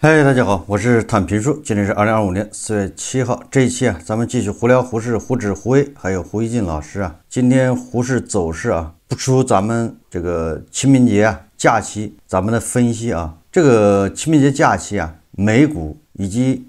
嗨，大家好，我是坦平叔，今天是2025年4月7号。这一期咱们继续胡聊胡适、胡指、胡威，还有胡一进老师今天胡适走势不出咱们这个清明节假期咱们的分析这个清明节假期美股以及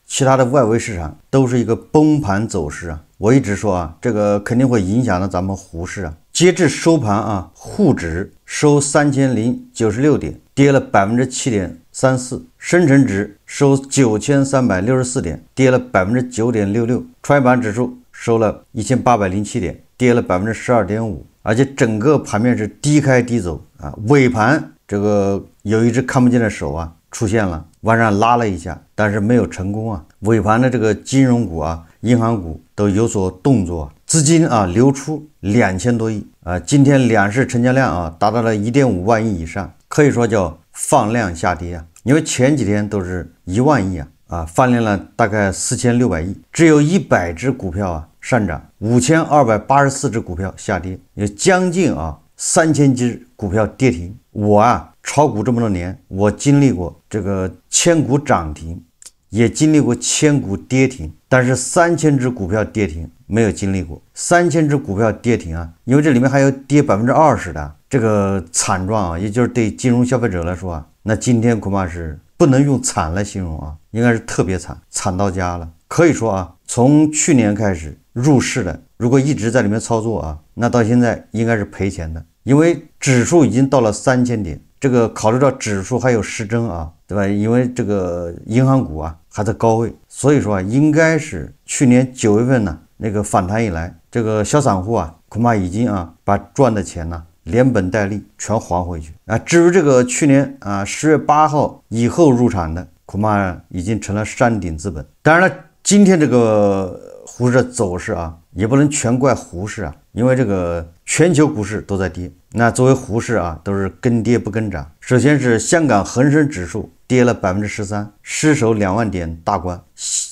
其他的外围市场都是一个崩盘走势我一直说这个肯定会影响到咱们胡适截至收盘沪指收3096点，跌了7.34%，深成指收9364点，跌了9.66%，创业板指数收了1807点，跌了12.5%，而且整个盘面是低开低走尾盘这个有一只看不见的手出现了，往上拉了一下，但是没有成功尾盘的这个金融股银行股都有所动作，资金流出2000多亿今天两市成交量达到了1.5万亿以上，可以说叫放量下跌因为前几天都是1万亿放量了大概4600亿，只有100只股票上涨，5284只股票下跌，有将近3000只股票跌停。我炒股这么多年，我经历过这个1000股涨停，也经历过1000股跌停，但是3000只股票跌停没有经历过。3000只股票跌停因为这里面还有跌20%的这个惨状也就是对金融消费者来说那今天恐怕是不能用惨来形容应该是特别惨，惨到家了。可以说从去年开始入市的，如果一直在里面操作那到现在应该是赔钱的，因为指数已经到了3000点，这个考虑到指数还有时针对吧？因为这个银行股还在高位，所以说应该是去年9月份那个反弹以来，这个小散户恐怕已经把赚的钱连本带利全还回去至于这个去年10月8号以后入场的，恐怕已经成了山顶资本。当然了，今天这个胡适的走势也不能全怪胡适因为这个全球股市都在跌，那作为胡适都是跟跌不跟涨。首先是香港恒生指数跌了13%，失守2万点大关。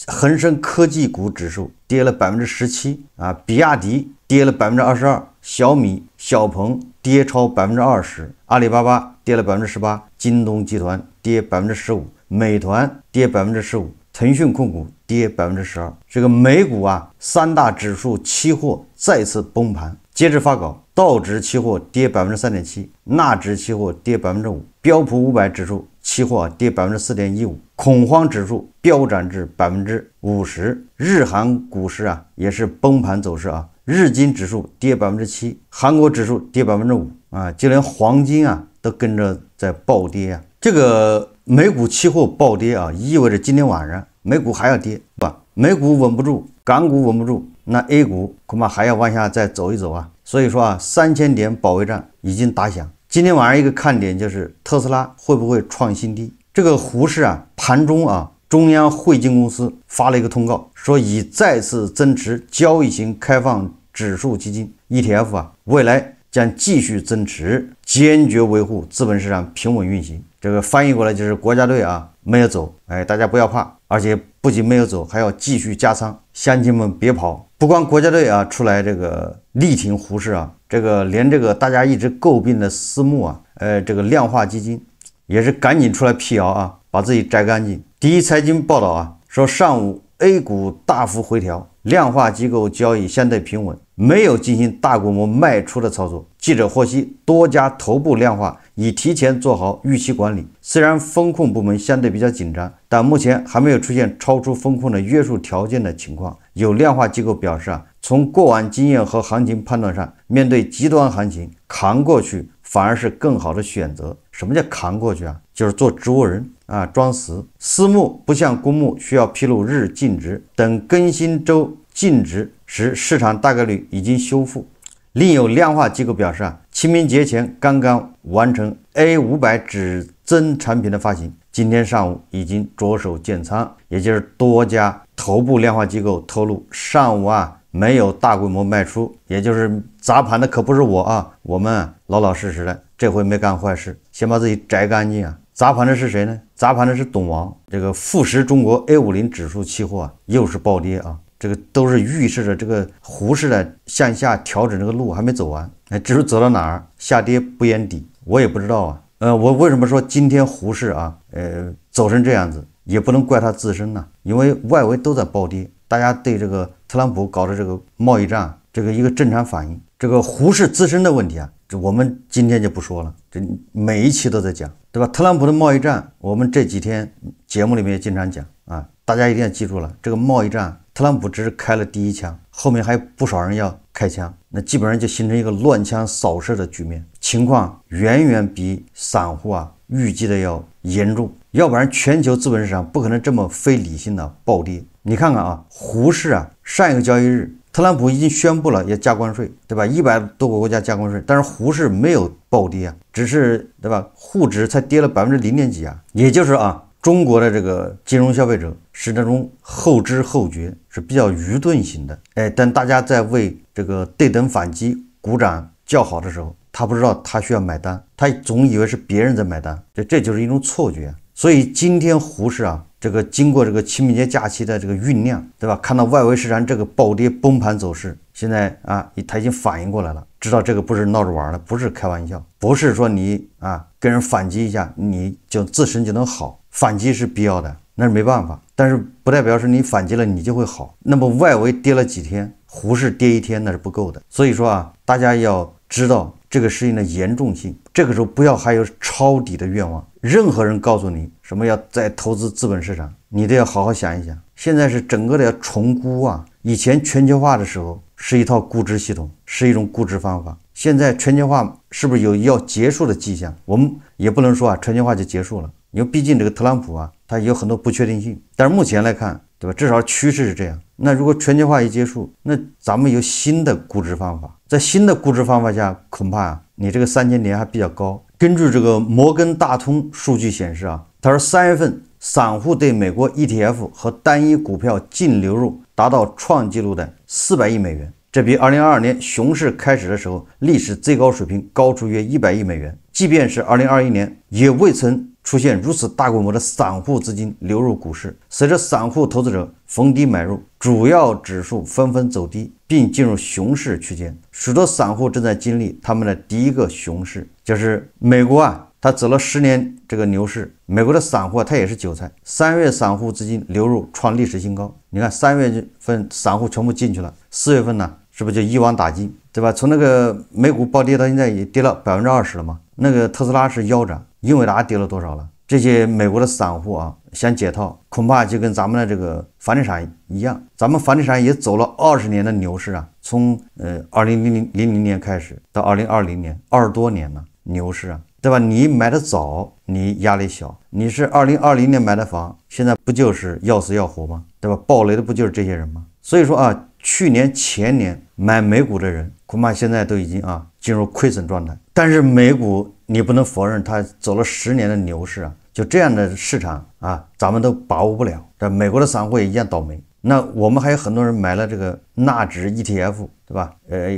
恒生科技股指数跌了17%比亚迪跌了22%，小米、小鹏跌超20%，阿里巴巴跌了18%，京东集团跌15%，美团跌15%，腾讯控股跌12%。这个美股三大指数期货再次崩盘。截至发稿，道指期货跌3.7%，纳指期货跌5%，标普500指数期货跌4.15%，恐慌指数飙涨至50%。日韩股市也是崩盘走势日经指数跌7%，韩国指数跌5%就连黄金都跟着在暴跌这个美股期货暴跌意味着今天晚上美股还要跌美股稳不住，港股稳不住，那 A 股恐怕还要往下再走一走所以说3000点保卫战已经打响。今天晚上一个看点就是特斯拉会不会创新低。这个胡适盘中中央汇金公司发了一个通告，说已再次增持交易型开放指数基金 ETF 未来将继续增持，坚决维护资本市场平稳运行。这个翻译过来就是国家队没有走，大家不要怕，而且不仅没有走，还要继续加仓，乡亲们别跑。不光国家队出来这个力挺胡适这个连这个大家一直诟病的私募这个量化基金也是赶紧出来辟谣把自己摘干净。第一财经报道说上午 A 股大幅回调，量化机构交易相对平稳，没有进行大规模卖出的操作。记者获悉，多家头部量化已提前做好预期管理，虽然风控部门相对比较紧张，但目前还没有出现超出风控的约束条件的情况。有量化机构表示从过往经验和行情判断上，面对极端行情扛过去反而是更好的选择。什么叫扛过去就是做植物人装死。私募不像公募需要披露日净值，等更新周净值时，市场大概率已经修复。另有量化机构表示清明节前刚刚完成 A500 指增产品的发行，今天上午已经着手建仓。也就是多家头部量化机构透露，上午没有大规模卖出，也就是砸盘的可不是我们老老实实的，这回没干坏事，先把自己摘干净砸盘的是谁呢？砸盘的是董王。这个富时中国 A50 指数期货又是暴跌这个都是预示着这个胡适的向下调整这个路还没走完，至于走到哪儿，下跌不言底，我也不知道我为什么说今天胡适走走成这样子，也不能怪他自身呐，因为外围都在暴跌，大家对这个特朗普搞的这个贸易战，这个一个正常反应。这个胡适自身的问题啊，这我们今天就不说了，这每一期都在讲，对吧？特朗普的贸易战，我们这几天节目里面也经常讲啊，大家一定要记住了，这个贸易战，特朗普只是开了第一枪，后面还有不少人要开枪，那基本上就形成一个乱枪扫射的局面，情况远远比散户啊预计的要严重，要不然全球资本市场不可能这么非理性的暴跌。你看看啊，胡适啊，上一个交易日，特朗普已经宣布了要加关税，对吧？100多个国家加关税，但是胡适没有暴跌啊，只是对吧？沪指才跌了0.点几啊，也就是啊，中国的这个金融消费者是那种后知后觉，是比较愚钝型的。但大家在为这个对等反击鼓掌叫好的时候，他不知道他需要买单，他总以为是别人在买单，这就是一种错觉。所以今天胡适啊，这个经过这个清明节假期的这个酝酿，对吧？看到外围市场这个暴跌崩盘走势，现在啊，他已经反应过来了，知道这个不是闹着玩的，不是开玩笑，不是说你啊跟人反击一下，你就自身就能好，反击是必要的，那是没办法，但是不代表是你反击了你就会好。那么外围跌了几天，胡适跌一天那是不够的。所以说啊，大家要知道这个事情的严重性，这个时候不要还有抄底的愿望。任何人告诉你什么要再投资资本市场，你都要好好想一想。现在是整个的要重估啊，以前全球化的时候是一套估值系统，是一种估值方法，现在全球化是不是有要结束的迹象？我们也不能说啊全球化就结束了，因为毕竟这个特朗普啊，他有很多不确定性，但是目前来看，对吧？至少趋势是这样。那如果全球化一结束，那咱们有新的估值方法，在新的估值方法下，恐怕啊，你这个3000点还比较高。根据这个摩根大通数据显示啊，他说3月份散户对美国 ETF 和单一股票净流入达到创纪录的400亿美元，这比2022年熊市开始的时候历史最高水平高出约100亿美元。即便是2021年，也未曾出现如此大规模的散户资金流入股市。随着散户投资者逢低买入，主要指数纷纷走低，并进入熊市区间。许多散户正在经历他们的第一个熊市，就是美国啊，他走了10年这个牛市，美国的散户他也是韭菜。3月散户资金流入创历史新高，你看3月份散户全部进去了，4月份呢，是不是就一网打尽，对吧？从那个美股暴跌到现在也跌了20%了嘛。那个特斯拉是腰斩，英伟达跌了多少了？这些美国的散户啊，想解套，恐怕就跟咱们的这个房地产一样，咱们房地产也走了20年的牛市啊，从2000年开始到2020年，20多年了牛市啊，对吧？你买的早，你压力小，你是2020年买的房，现在不就是要死要活吗？对吧？暴雷的不就是这些人吗？所以说啊，去年前年买美股的人，恐怕现在都已经啊进入亏损状态。但是美股你不能否认，它走了10年的牛市啊，就这样的市场啊，咱们都把握不了。但美国的散户也一样倒霉。那我们还有很多人买了这个纳指 ETF， 对吧？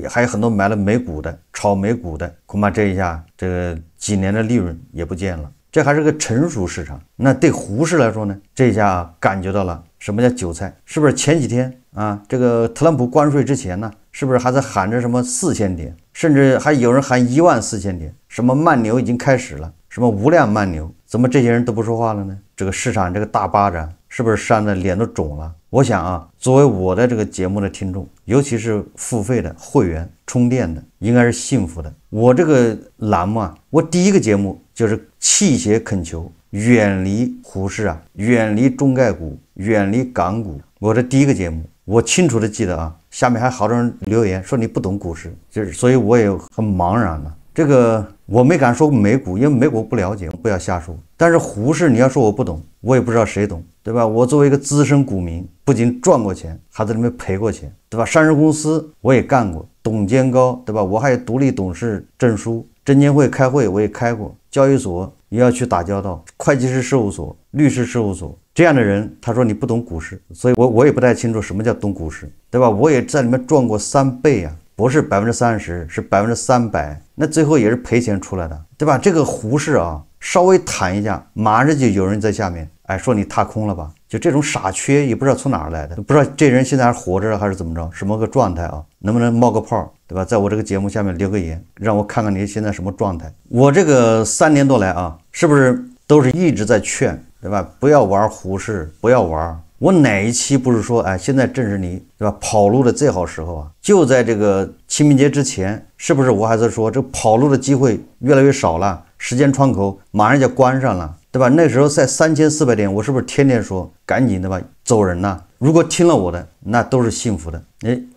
还有很多买了美股的，炒美股的，恐怕这一下这个几年的利润也不见了。这还是个成熟市场。那对胡适来说呢，这一下感觉到了什么叫韭菜，是不是？前几天啊，这个特朗普关税之前呢，是不是还在喊着什么4000点，甚至还有人喊14000点，什么慢牛已经开始了，什么无量慢牛，怎么这些人都不说话了呢？这个市场这个大巴掌是不是扇的脸都肿了？我想啊，作为我的这个节目的听众，尤其是付费的会员充电的，应该是幸福的。我这个栏目啊，我第一个节目就是弃血恳求远离胡适啊，远离中概股，远离港股。我的第一个节目，我清楚的记得啊，下面还好多人留言说你不懂股市，就是所以我也很茫然了。这个我没敢说美股，因为美股不了解，不要瞎说。但是胡适你要说我不懂，我也不知道谁懂，对吧？我作为一个资深股民，不仅赚过钱，还在里面赔过钱，对吧？上市公司我也干过，董监高，对吧？我还有独立董事证书，证监会开会我也开过，交易所也要去打交道，会计师事务所、律师事务所，这样的人他说你不懂股市，所以我也不太清楚什么叫懂股市，对吧？我也在里面赚过3倍啊，不是30%，是300%，那最后也是赔钱出来的，对吧？这个胡适啊，稍微谈一下，马上就有人在下面说你踏空了吧，就这种傻缺也不知道从哪儿来的，不知道这人现在还活着还是怎么着，什么个状态啊？能不能冒个泡，对吧？在我这个节目下面留个言，让我看看你现在什么状态。我这个3年多来啊，是不是都是一直在劝对吧？不要玩胡适，不要玩。我哪一期不是说，哎，现在正是你，对吧？跑路的最好时候啊，就在这个清明节之前，是不是？我还在说，这跑路的机会越来越少了，时间窗口马上就关上了，对吧？那时候在3400点，我是不是天天说，赶紧的吧，走人呐？如果听了我的，那都是幸福的。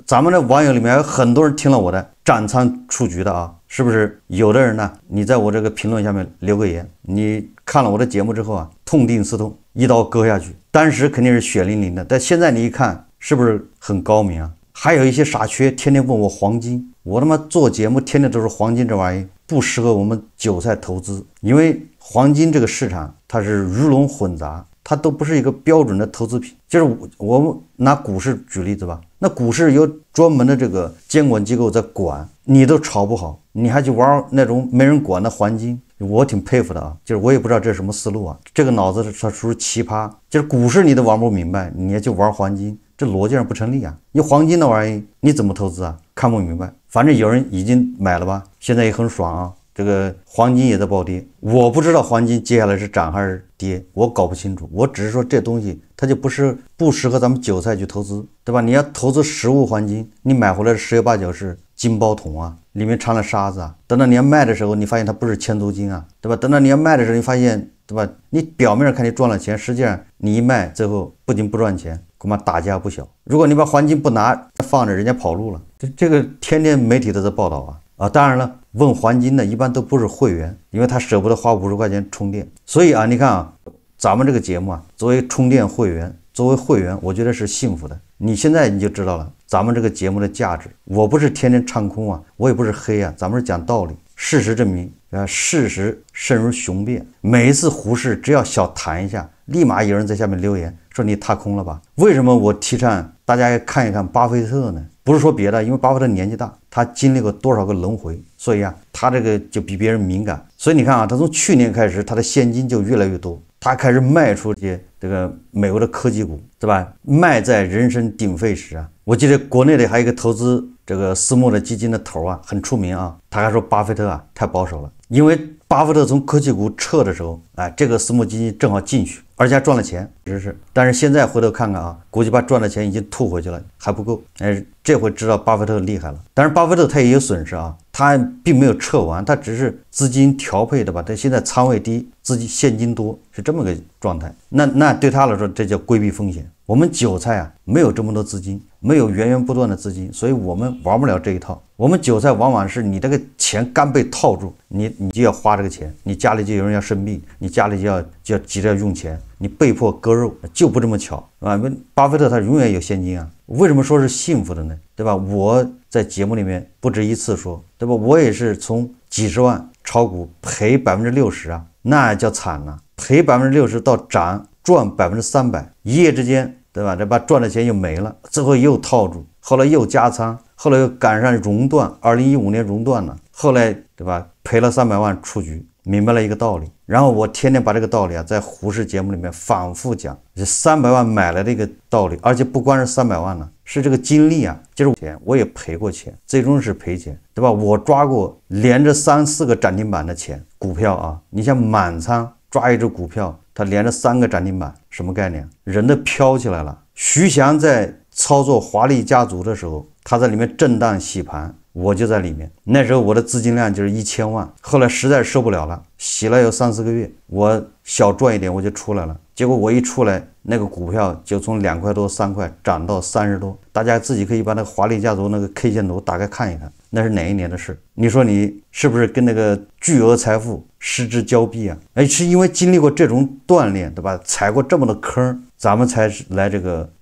咱们的网友里面有很多人听了我的，斩仓出局的啊，是不是？有的人呢，你在我这个评论下面留个言，你看了我的节目之后啊，痛定思痛，一刀割下去。当时肯定是血淋淋的，但现在你一看，是不是很高明啊？还有一些傻缺天天问我黄金，我他妈做节目天天都是黄金这玩意不适合我们韭菜投资，因为黄金这个市场它是鱼龙混杂，它都不是一个标准的投资品。就是我们拿股市举例子吧，那股市有专门的这个监管机构在管，你都炒不好，你还去玩那种没人管的黄金，我挺佩服的啊。就是我也不知道这是什么思路啊，这个脑子它属于奇葩。就是股市你都玩不明白，你也就玩黄金，这逻辑上不成立啊。你黄金的玩意你怎么投资啊？看不明白。反正有人已经买了吧，现在也很爽啊。这个黄金也在暴跌，我不知道黄金接下来是涨还是跌，我搞不清楚。我只是说这东西它就不适合咱们韭菜去投资，对吧？你要投资实物黄金，你买回来十有八九是金包桶啊，里面藏了沙子啊。等到你要卖的时候，你发现它不是千足金啊，对吧？等到你要卖的时候，你发现，对吧？你表面上看你赚了钱，实际上你一卖，最后不仅不赚钱，恐怕打架不小。如果你把黄金不拿放着，人家跑路了，这个天天媒体都在报道啊。当然了，问黄金的一般都不是会员，因为他舍不得花50块钱充电。所以啊，你看啊，咱们这个节目啊，作为充电会员，作为会员，我觉得是幸福的。你现在你就知道了咱们这个节目的价值。我不是天天唱空啊，我也不是黑啊，咱们是讲道理。事实证明事实胜于雄辩。每一次胡适只要小谈一下，立马有人在下面留言说你踏空了吧？为什么我提倡大家看一看巴菲特呢？不是说别的，因为巴菲特年纪大，他经历过多少个轮回，所以啊，他这个就比别人敏感。所以你看啊，他从去年开始，他的现金就越来越多，他开始卖出这个美国的科技股，对吧？卖在人声鼎沸时啊。我记得国内的还有一个投资这个私募的基金的头啊，很出名啊，他还说巴菲特啊太保守了，因为巴菲特从科技股撤的时候，这个私募基金正好进去，而且还赚了钱，但是现在回头看看啊，估计把赚的钱已经吐回去了，还不够。这回知道巴菲特厉害了。但是巴菲特他也有损失啊，他并没有撤完，他只是资金调配的吧，他现在仓位低，自己现金多，是这么个状态。那对他来说，这叫规避风险。我们韭菜啊，没有这么多资金，没有源源不断的资金，所以我们玩不了这一套。我们韭菜往往是你这个钱刚被套住，你就要花这个钱，你家里就有人要生病，你家里就要急着用钱，你被迫割肉，就不这么巧啊！巴菲特他永远有现金啊，为什么说是幸福的呢？对吧？我在节目里面不止一次说，对吧？我也是从几十万炒股赔60%啊，那叫惨了，赔60%到涨赚300%，一夜之间，对吧？这把赚的钱又没了，最后又套住，后来又加仓，后来又赶上熔断，2015年熔断了，后来对吧？赔了300万出局，明白了一个道理。然后我天天把这个道理啊，在胡适节目里面反复讲，这300万买来的一个道理，而且不光是300万了，是这个经历啊，就是钱，我也赔过钱，最终是赔钱，对吧？我抓过连着3、4个涨停板的钱，股票啊，你像满仓抓一只股票，它连着3个涨停板，什么概念？人都飘起来了。徐翔在操作华丽家族的时候，他在里面震荡洗盘，我就在里面。那时候我的资金量就是1000万，后来实在受不了了，洗了有3、4个月，我小赚一点我就出来了。结果我一出来，那个股票就从2块多、3块涨到30多。大家自己可以把那个华丽家族那个 K 线图打开看一看，那是哪一年的事？你说你是不是跟那个巨额财富失之交臂啊？是因为经历过这种锻炼，对吧？踩过这么多坑，咱们才来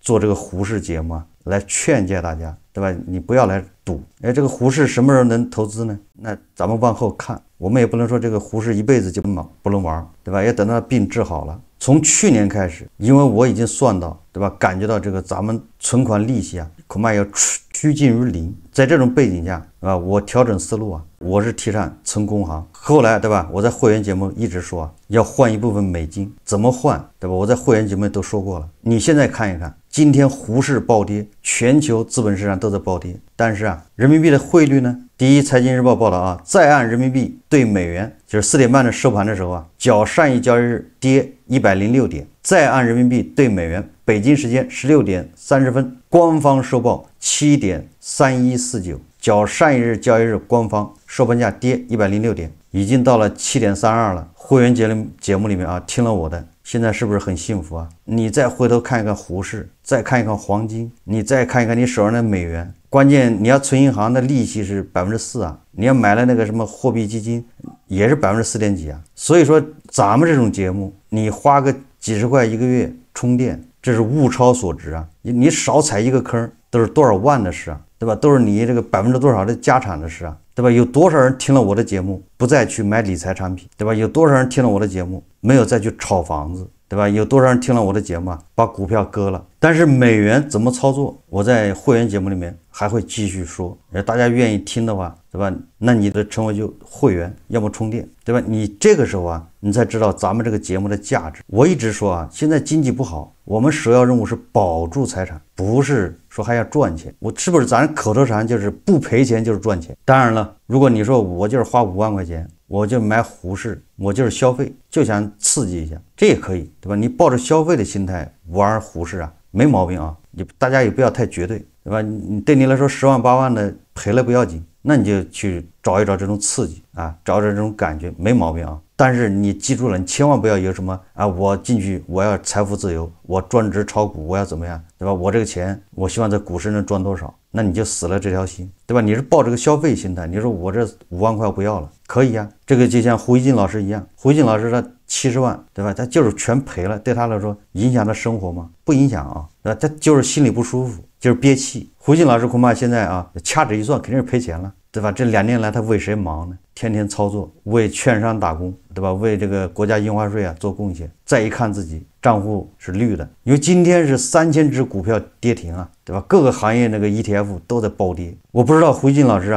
做这个胡适节目啊，来劝诫大家，对吧？你不要来赌。这个胡适什么时候能投资呢？那咱们往后看，我们也不能说这个胡适一辈子就不能玩，对吧？也等到病治好了。从去年开始，因为我已经算到，对吧？感觉到这个咱们存款利息啊，恐怕要趋近于零。在这种背景下，我调整思路啊，我是提倡存公行。后来，对吧？我在会员节目一直说要换一部分美金，怎么换，对吧？我在会员节目都说过了。你现在看一看，今天沪市暴跌，全球资本市场都在暴跌，但是人民币的汇率呢？第一财经日报报道再按人民币对美元，就是4点半的收盘的时候较上一交易日跌106点，再按人民币对美元，北京时间16点30分，官方收报7.3149，较上一日交易日官方收盘价跌106点，已经到了7.32了。会员节目里面听了我的，现在是不是很幸福你再回头看一看沪市，再看一看黄金，你再看一看你手上的美元，关键你要存银行的利息是4%你要买了那个什么货币基金也是4点几所以说咱们这种节目，你花个几十块一个月充电，这是物超所值你少踩一个坑都是多少万的事对吧？都是你这个多少的家产的事对吧？有多少人听了我的节目不再去买理财产品，对吧？有多少人听了我的节目没有再去炒房子，对吧？有多少人听了我的节目把股票割了？但是美元怎么操作，我在会员节目里面还会继续说，大家愿意听的话，对吧？那你的成为就会员，要么充电，对吧？你这个时候你才知道咱们这个节目的价值。我一直说现在经济不好，我们首要任务是保住财产，不是说还要赚钱。我是不是咱口头禅就是不赔钱就是赚钱？当然了，如果你说我就是花5万块钱，我就买沪市，我就是消费，就想刺激一下，这也可以，对吧？你抱着消费的心态玩沪市没毛病大家也不要太绝对，对吧？你对你来说10万8万的赔了不要紧，那你就去找一找这种刺激找找这种感觉，没毛病但是你记住了，你千万不要有什么我进去我要财富自由，我专职炒股，我要怎么样，对吧？我这个钱我希望在股市能赚多少，那你就死了这条心，对吧？你是抱这个消费心态，你说我这5万块不要了，可以这个就像胡一金老师一样，胡一金老师他70万，对吧？他就是全赔了，对他来说影响他生活吗？不影响对吧？他就是心里不舒服，就是憋气。胡一金老师恐怕现在掐指一算肯定是赔钱了，对吧？这2年来他为谁忙呢？天天操作，为券商打工，对吧？为这个国家印花税做贡献。再一看自己账户是绿的，因为今天是3000只股票跌停对吧？各个行业那个 ETF 都在暴跌。我不知道胡一金老师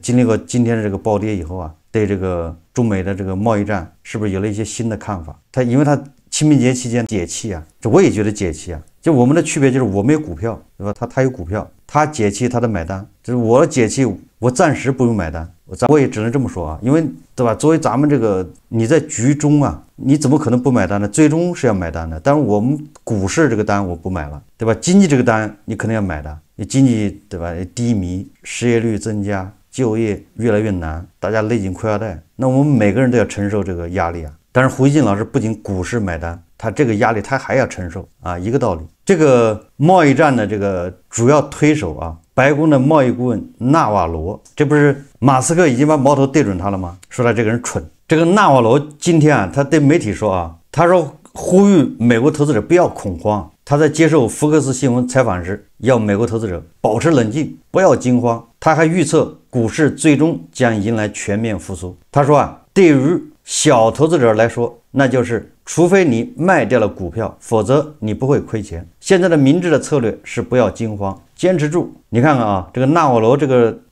经历过今天的这个暴跌以后对这个中美的这个贸易战是不是有了一些新的看法？因为他清明节期间解气这我也觉得解气就我们的区别就是我没有股票，对吧？他有股票，他解气他的买单，就是我解气我暂时不用买单，我也只能这么说因为对吧？作为咱们这个你在局中你怎么可能不买单呢？最终是要买单的，但是我们股市这个单我不买了，对吧？经济这个单你肯定要买的，你经济对吧低迷，失业率增加，就业越来越难，大家勒紧裤腰带，那我们每个人都要承受这个压力但是胡一金老师不仅股市买单，他这个压力他还要承受一个道理。这个贸易战的这个主要推手白宫的贸易顾问纳瓦罗，这不是马斯克已经把矛头对准他了吗？说他这个人蠢。这个纳瓦罗今天他对媒体说他说呼吁美国投资者不要恐慌。他在接受福克斯新闻采访时，要美国投资者保持冷静，不要惊慌。他还预测股市最终将迎来全面复苏。他说对于小投资者来说，那就是除非你卖掉了股票，否则你不会亏钱。现在的明智的策略是不要惊慌，坚持住。你看看这个纳瓦罗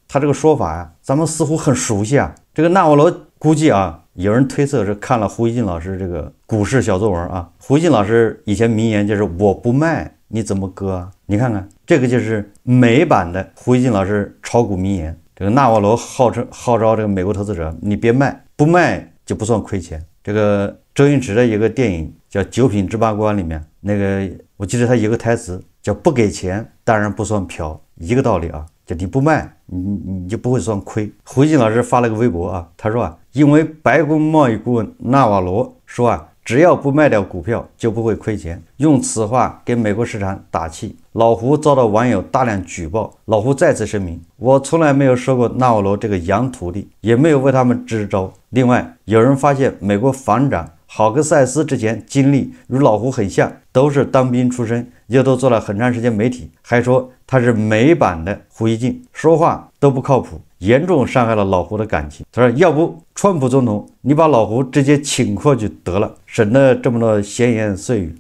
他这个说法咱们似乎很熟悉这个纳瓦罗估计有人推测是看了胡一金老师这个股市小作文胡一金老师以前名言就是我不卖你怎么割你看看这个就是美版的胡一金老师炒股名言。这个纳瓦罗号召这个美国投资者，你别卖，不卖就不算亏钱。这个周星驰的一个电影叫《九品芝麻官》里面，那个我记得他有个台词叫不给钱当然不算嫖，一个道理就你不卖你就不会算亏。胡一金老师发了个微博他说因为白宫贸易顾问纳瓦罗说只要不卖掉股票就不会亏钱，用此话给美国市场打气。老胡遭到网友大量举报，老胡再次声明，我从来没有说过纳瓦罗这个洋徒弟，也没有为他们支招。另外有人发现美国防长郝克塞斯之前经历与老胡很像，都是当兵出身，又都做了很长时间媒体，还说他是美版的胡一金，说话都不靠谱，严重伤害了老胡的感情。他说要不川普总统你把老胡直接请过去得了，省得这么多闲言碎语。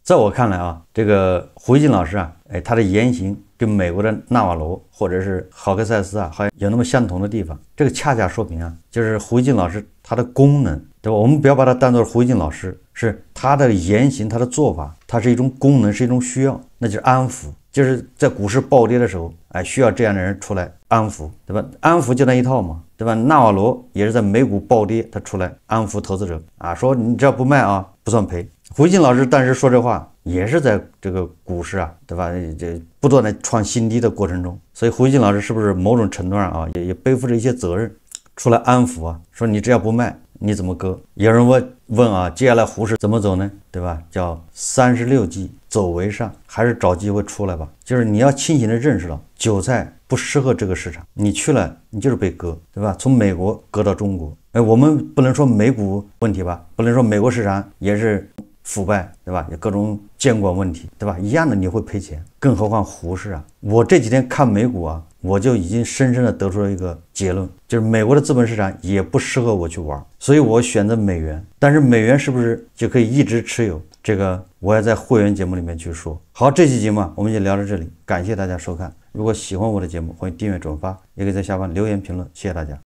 在我看来这个胡一金老师他的言行跟美国的纳瓦罗或者是豪克赛斯啊，好像有那么相同的地方。这个恰恰说明啊，就是胡锡进老师他的功能，对吧？我们不要把他当作胡锡进老师，是他的言行，他的做法，它是一种功能，是一种需要，那就是安抚。就是在股市暴跌的时候，需要这样的人出来安抚，对吧？安抚就那一套嘛，对吧？纳瓦罗也是在美股暴跌，他出来安抚投资者啊，说你只要不卖啊，不算赔。胡锡进老师当时说这话，也是在这个股市啊，对吧？这不断的创新低的过程中，所以胡锡进老师是不是某种程度上啊，也背负着一些责任，出来安抚啊，说你只要不卖，你怎么割？有人问啊，接下来胡市怎么走呢？对吧？叫36计走为上，还是找机会出来吧。就是你要清醒的认识到，韭菜不适合这个市场，你去了，你就是被割，对吧？从美国割到中国，我们不能说美股问题吧，不能说美国市场也是腐败，对吧？有各种监管问题，对吧？一样的你会赔钱，更何况胡适啊！我这几天看美股啊，我就已经深深的得出了一个结论，就是美国的资本市场也不适合我去玩，所以我选择美元。但是美元是不是就可以一直持有？这个我要在会员节目里面去说。好，这期节目我们就聊到这里，感谢大家收看。如果喜欢我的节目，欢迎订阅转发，也可以在下方留言评论，谢谢大家。